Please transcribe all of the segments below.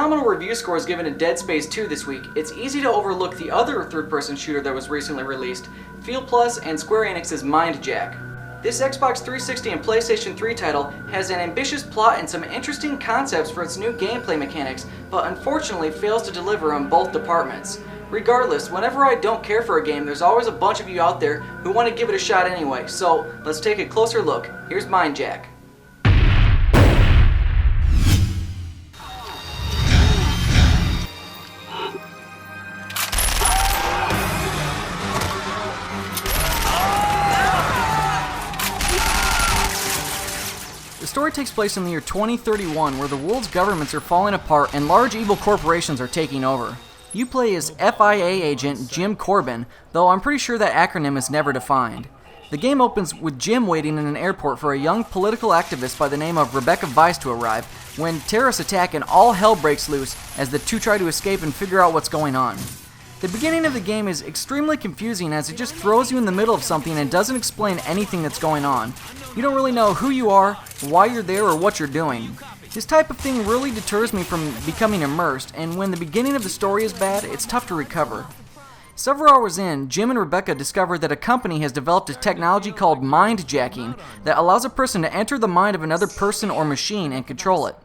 phenomenal review scores given to Dead Space 2 this week, it's easy to overlook the other third-person shooter that was recently released, feelplus and Square Enix's Mindjack. This Xbox 360 and PlayStation 3 title has an ambitious plot and some interesting concepts for its new gameplay mechanics, but unfortunately fails to deliver on both departments. Regardless, whenever I don't care for a game, there's always a bunch of you out there who want to give it a shot anyway, so let's take a closer look. Here's Mindjack. The story takes place in the year 2031, where the world's governments are falling apart and large evil corporations are taking over. You play as FIA agent Jim Corbin, though I'm pretty sure that acronym is never defined. The game opens with Jim waiting in an airport for a young political activist by the name of Rebecca Weiss to arrive, when terrorists attack and all hell breaks loose as the two try to escape and figure out what's going on. The beginning of the game is extremely confusing as it just throws you in the middle of something and doesn't explain anything that's going on. You don't really know who you are, why you're there, or what you're doing. This type of thing really deters me from becoming immersed, and when the beginning of the story is bad, it's tough to recover. Several hours in, Jim and Rebecca discover that a company has developed a technology called mindjacking that allows a person to enter the mind of another person or machine and control it.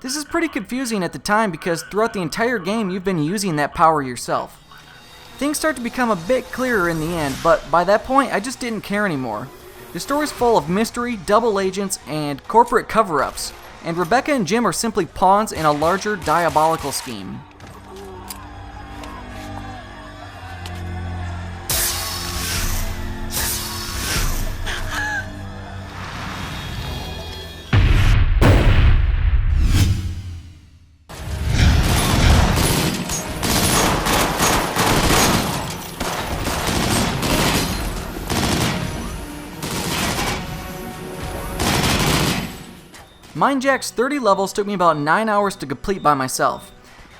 This is pretty confusing at the time because throughout the entire game you've been using that power yourself. Things start to become a bit clearer in the end, but by that point I just didn't care anymore. The story's full of mystery, double agents, and corporate cover-ups, and Rebecca and Jim are simply pawns in a larger diabolical scheme. Mindjack's 30 levels took me about 9 hours to complete by myself.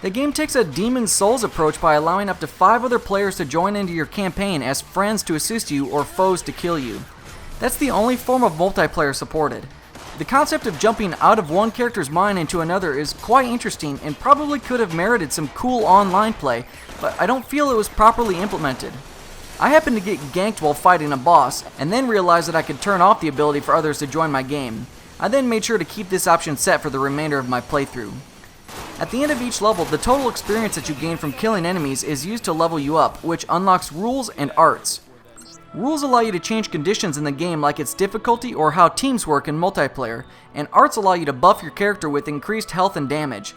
The game takes a Demon's Souls approach by allowing up to 5 other players to join into your campaign as friends to assist you or foes to kill you. That's the only form of multiplayer supported. The concept of jumping out of one character's mind into another is quite interesting and probably could have merited some cool online play, but I don't feel it was properly implemented. I happened to get ganked while fighting a boss, and then realized that I could turn off the ability for others to join my game. I then made sure to keep this option set for the remainder of my playthrough. At the end of each level, the total experience that you gain from killing enemies is used to level you up, which unlocks rules and arts. Rules allow you to change conditions in the game like its difficulty or how teams work in multiplayer, and arts allow you to buff your character with increased health and damage.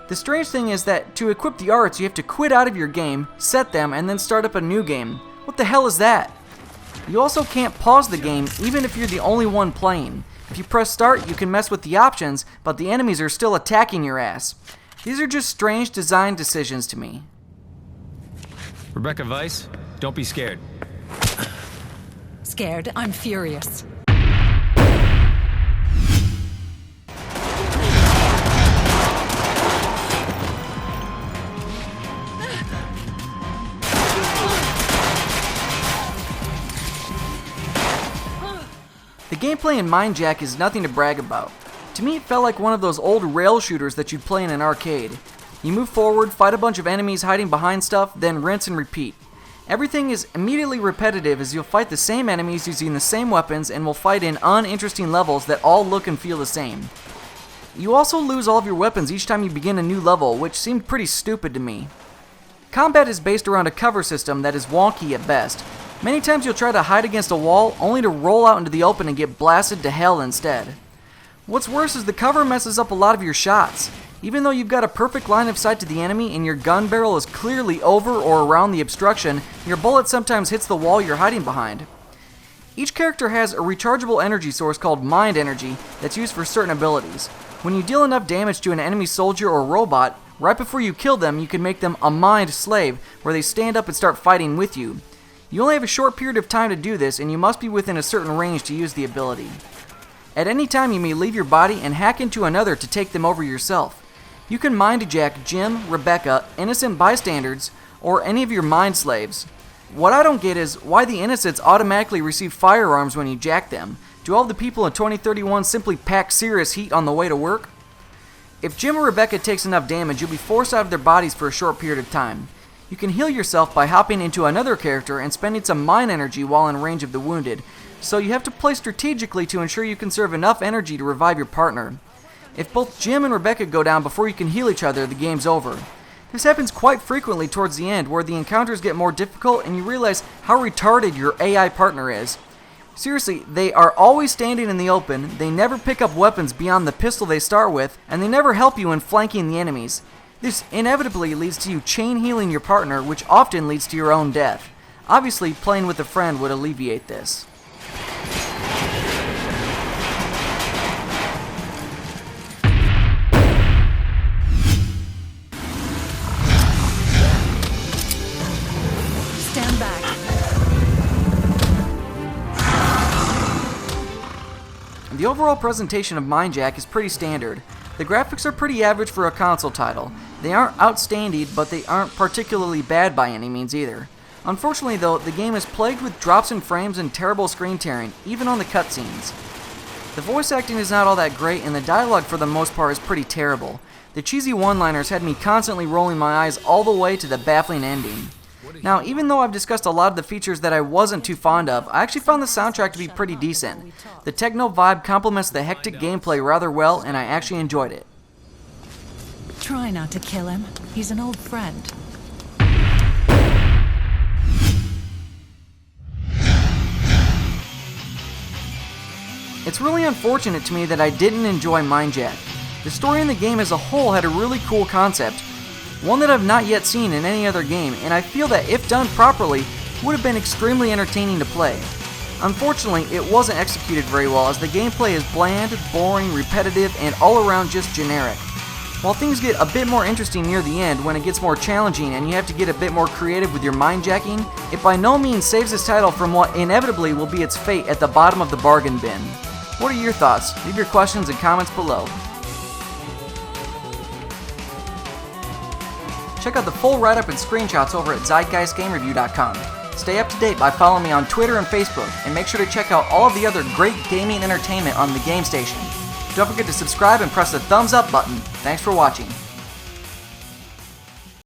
The strange thing is that to equip the arts you have to quit out of your game, set them, and then start up a new game. What the hell is that? You also can't pause the game even if you're the only one playing. If you press start, you can mess with the options, but the enemies are still attacking your ass. These are just strange design decisions to me. Rebecca Weiss, don't be scared. Scared? I'm furious. The gameplay in Mindjack is nothing to brag about. To me it felt like one of those old rail shooters that you'd play in an arcade. You move forward, fight a bunch of enemies hiding behind stuff, then rinse and repeat. Everything is immediately repetitive as you'll fight the same enemies using the same weapons and will fight in uninteresting levels that all look and feel the same. You also lose all of your weapons each time you begin a new level, which seemed pretty stupid to me. Combat is based around a cover system that is wonky at best. Many times you'll try to hide against a wall, only to roll out into the open and get blasted to hell instead. What's worse is the cover messes up a lot of your shots. Even though you've got a perfect line of sight to the enemy and your gun barrel is clearly over or around the obstruction, your bullet sometimes hits the wall you're hiding behind. Each character has a rechargeable energy source called Mind Energy that's used for certain abilities. When you deal enough damage to an enemy soldier or robot, right before you kill them you can make them a mind slave where they stand up and start fighting with you. You only have a short period of time to do this, and you must be within a certain range to use the ability. At any time you may leave your body and hack into another to take them over yourself. You can mindjack Jim, Rebecca, innocent bystanders, or any of your mind slaves. What I don't get is why the innocents automatically receive firearms when you jack them. Do all the people in 2031 simply pack serious heat on the way to work? If Jim or Rebecca takes enough damage, you'll be forced out of their bodies for a short period of time. You can heal yourself by hopping into another character and spending some mind energy while in range of the wounded, so you have to play strategically to ensure you conserve enough energy to revive your partner. If both Jim and Rebecca go down before you can heal each other, the game's over. This happens quite frequently towards the end, where the encounters get more difficult and you realize how retarded your AI partner is. Seriously, they are always standing in the open, they never pick up weapons beyond the pistol they start with, and they never help you in flanking the enemies. This inevitably leads to you chain healing your partner, which often leads to your own death. Obviously, playing with a friend would alleviate this. Stand back. The overall presentation of Mindjack is pretty standard. The graphics are pretty average for a console title. They aren't outstanding, but they aren't particularly bad by any means either. Unfortunately though, the game is plagued with drops in frames and terrible screen tearing, even on the cutscenes. The voice acting is not all that great, and the dialogue for the most part is pretty terrible. The cheesy one-liners had me constantly rolling my eyes all the way to the baffling ending. Now, even though I've discussed a lot of the features that I wasn't too fond of, I actually found the soundtrack to be pretty decent. The techno vibe complements the hectic gameplay rather well, and I actually enjoyed it. Try not to kill him. He's an old friend. It's really unfortunate to me that I didn't enjoy Mindjack. The story in the game as a whole had a really cool concept, one that I've not yet seen in any other game, and I feel that if done properly, would have been extremely entertaining to play. Unfortunately, it wasn't executed very well, as the gameplay is bland, boring, repetitive, and all around just generic. While things get a bit more interesting near the end, when it gets more challenging and you have to get a bit more creative with your mindjacking, it by no means saves this title from what inevitably will be its fate at the bottom of the bargain bin. What are your thoughts? Leave your questions and comments below. Check out the full write-up and screenshots over at ZeitgeistGameReview.com. Stay up to date by following me on Twitter and Facebook, and make sure to check out all of the other great gaming entertainment on the Game Station. Don't forget to subscribe and press the thumbs up button. Thanks for watching.